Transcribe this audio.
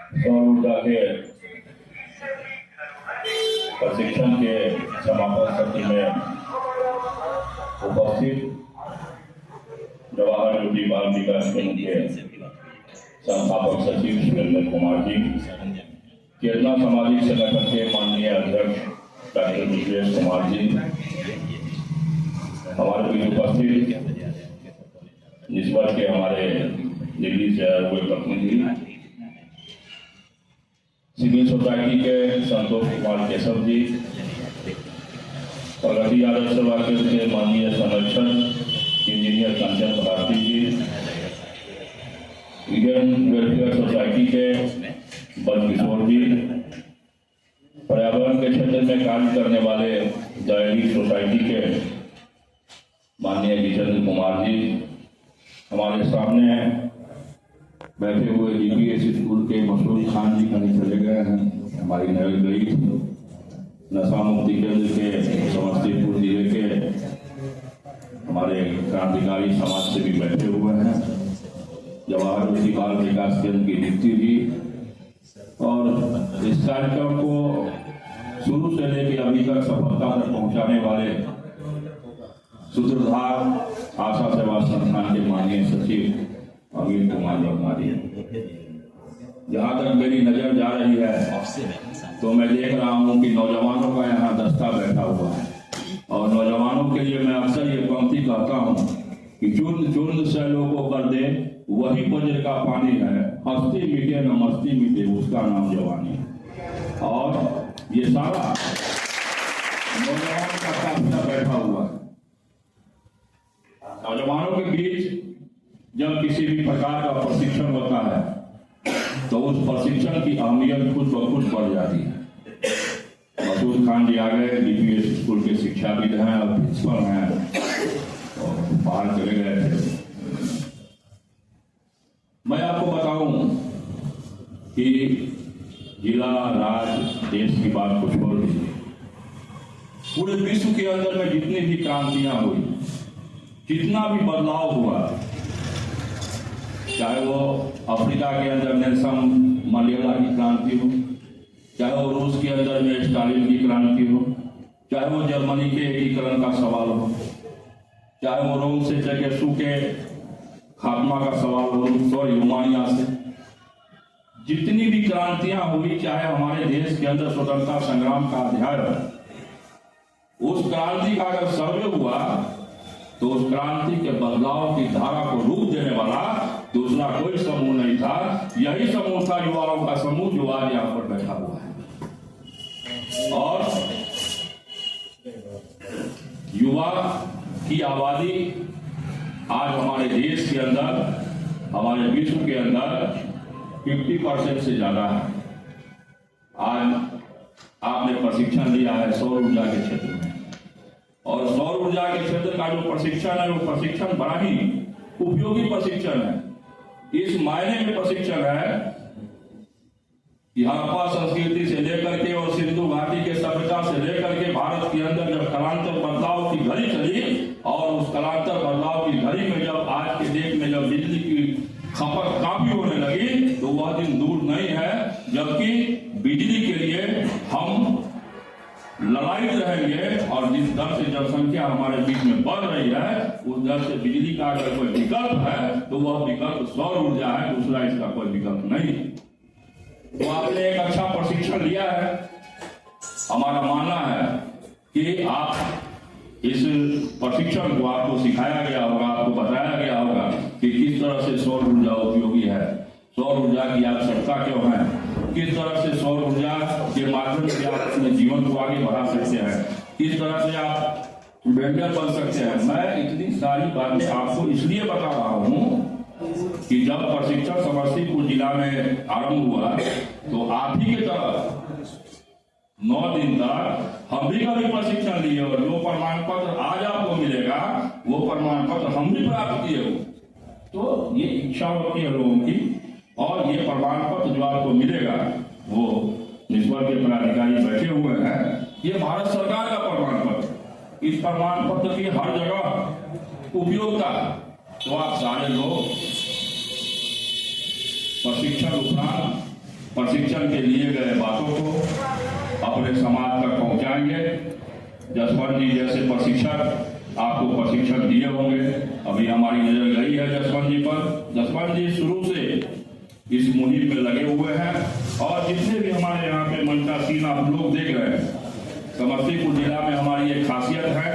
सौर ऊर्जा के प्रशिक्षण के समापन सत्र में उपस्थित जवाहर ज्योति बाल विकास केंद्र के संस्थापक सचिव सुरेंद्र कुमार जी, चेतना सामाजिक संगठन के माननीय अध्यक्ष डॉक्टर विश्वेश कुमार जी, हमारे बीच उपस्थित इस वर्ष के हमारे दिल्ली से आए हुए प्रतिनिधि, सिविल सोसाइटी के संतोष कुमार केशव जी, प्रगति आदर्श सेवा केंद्र के माननीय संरक्षक इंजीनियर कंचन भारती जी, इंडियन वेलफेयर सोसाइटी के बल किशोर जी, पर्यावरण के क्षेत्र में कार्य करने वाले दयाली सोसाइटी के माननीय जितेंद्र कुमार जी, हमारे सामने बैठे हुए जीपीएस स्कूल के मशहूर खान जी कहीं चले गए हैं, हमारी नई गई नशा मुक्ति केंद्र के समस्तीपुर जिले के हमारे क्रांतिकारी समाज से भी बैठे हुए हैं, जवाहर ज्योति बाल विकास केंद्र की दीप्ति जी, और इस कार्यक्रम को शुरू से लेकर अभी तक सफलता तक पहुंचाने वाले सूत्रधार आशा सेवा संस्थान के माननीय सचिव अमित कुमार वर्मा जी। जहाँ तक मेरी नजर जा रही है तो मैं देख रहा हूँ कि नौजवानों का यहाँ दस्ता बैठा हुआ है, और नौजवानों के लिए मैं अक्सर ये पंक्ति कहता हूँ कि चूर्ण चूर्ण सैलों को कर दे वही वज्र का पानी है, हस्ती मिटे न मस्ती मिटे उसका नाम जवानी है। और ये सारा नौजवान का काफिला बैठा हुआ है। नौजवानों के बीच जब किसी भी प्रकार का प्रशिक्षण होता है तो उस प्रशिक्षण की अहमियत खुद ब खुद बढ़ जाती है। मसूद खान जी आ गए, डीपीएस स्कूल के शिक्षाविद हैं और प्रिंसिपल हैं, और बाहर चले गए थे। मैं आपको बताऊं कि जिला राज्य देश की बात कुछ और नहीं, पूरे विश्व के अंदर में जितनी भी क्रांतियां हुई, जितना भी बदलाव हुआ, चाहे वो अफ्रीका के अंदर नेल्सन मंडेला की क्रांति हो, चाहे वो रूस के अंदर में स्टालिन की क्रांति हो, चाहे वो जर्मनी के एकीकरण का सवाल हो, चाहे वो रोम से चेगेशु के खात्मा का सवाल हो, रोमानिया से जितनी भी क्रांतियां हुई, चाहे हमारे देश के अंदर स्वतंत्रता संग्राम का अध्याय है, उस क्रांति का अगर सर्वे हुआ तो उस क्रांति के बदलाव की धारा को रूप देने वाला दूसरा कोई समूह नहीं था। यही समूह था युवाओं का समूह जो आज यहाँ पर बैठा हुआ है। और युवा की आबादी आज हमारे देश के अंदर, हमारे विश्व के अंदर 50% से ज्यादा है। आज आपने प्रशिक्षण लिया है सौर ऊर्जा के क्षेत्र में, और सौर ऊर्जा के क्षेत्र का जो प्रशिक्षण है वो प्रशिक्षण बड़ा ही उपयोगी प्रशिक्षण है। इस मायने में प्रशिक्षण है कि हड़प्पा संस्कृति से लेकर के और सिंधु घाटी के सभ्यता से लेकर के भारत के अंदर जब कालांतर बदलाव की घड़ी चली, और उस कालांतर बदलाव की घड़ी में जब आज के डेट में जब बिजली की खपत काफी होने लगी, तो वह दिन दूर नहीं है जबकि बिजली के लिए हम लड़ाई रहेंगे। और जिस दर से जनसंख्या हमारे बीच में बढ़ रही है, उस दर से बिजली का अगर कोई विकल्प है तो वह विकल्प सौर ऊर्जा है, दूसरा इसका कोई विकल्प नहीं। तो आपने एक अच्छा प्रशिक्षण लिया है। हमारा मानना है कि आप इस प्रशिक्षण को आपको सिखाया गया होगा, आपको बताया गया होगा कि किस तरह से सौर ऊर्जा उपयोगी है, सौर ऊर्जा की आवश्यकता क्यों है, किस तरह से सौर ऊर्जा के माध्यम से आप अपने जीवन को आगे बढ़ा सकते हैं, किस तरह से आप बेहतर बन सकते हैं। मैं इतनी सारी बातें आपको इसलिए बता रहा हूँ कि जब प्रशिक्षण समस्तीपुर जिला में आरंभ हुआ तो आप ही की तरह 9 दिन तक हम भी कभी प्रशिक्षण लिए, और जो प्रमाण पत्र आज आपको मिलेगा वो प्रमाण पत्र हम भी प्राप्त किए हो। तो ये इच्छा होती है लोगों की, और ये प्रमाण पत्र जो आपको मिलेगा वो निष्पक्ष के पदाधिकारी बैठे हुए हैं, ये भारत सरकार का प्रमाण पत्र। इस प्रमाण पत्र की हर जगह उपयोगिता, तो आप सारे लोग प्रशिक्षण उपरांत प्रशिक्षण के लिए गए बातों को अपने समाज तक पहुंचाएंगे। जसवंत जी जैसे प्रशिक्षक आपको प्रशिक्षण दिए होंगे। अभी हमारी नजर गई है जसवंत जी पर। जसवंत जी शुरू से इस मुहिम में लगे हुए हैं और जितने भी हमारे यहाँ पे मंचासीन आप लोग देख रहे हैं, समस्तीपुर जिला में हमारी एक खासियत है।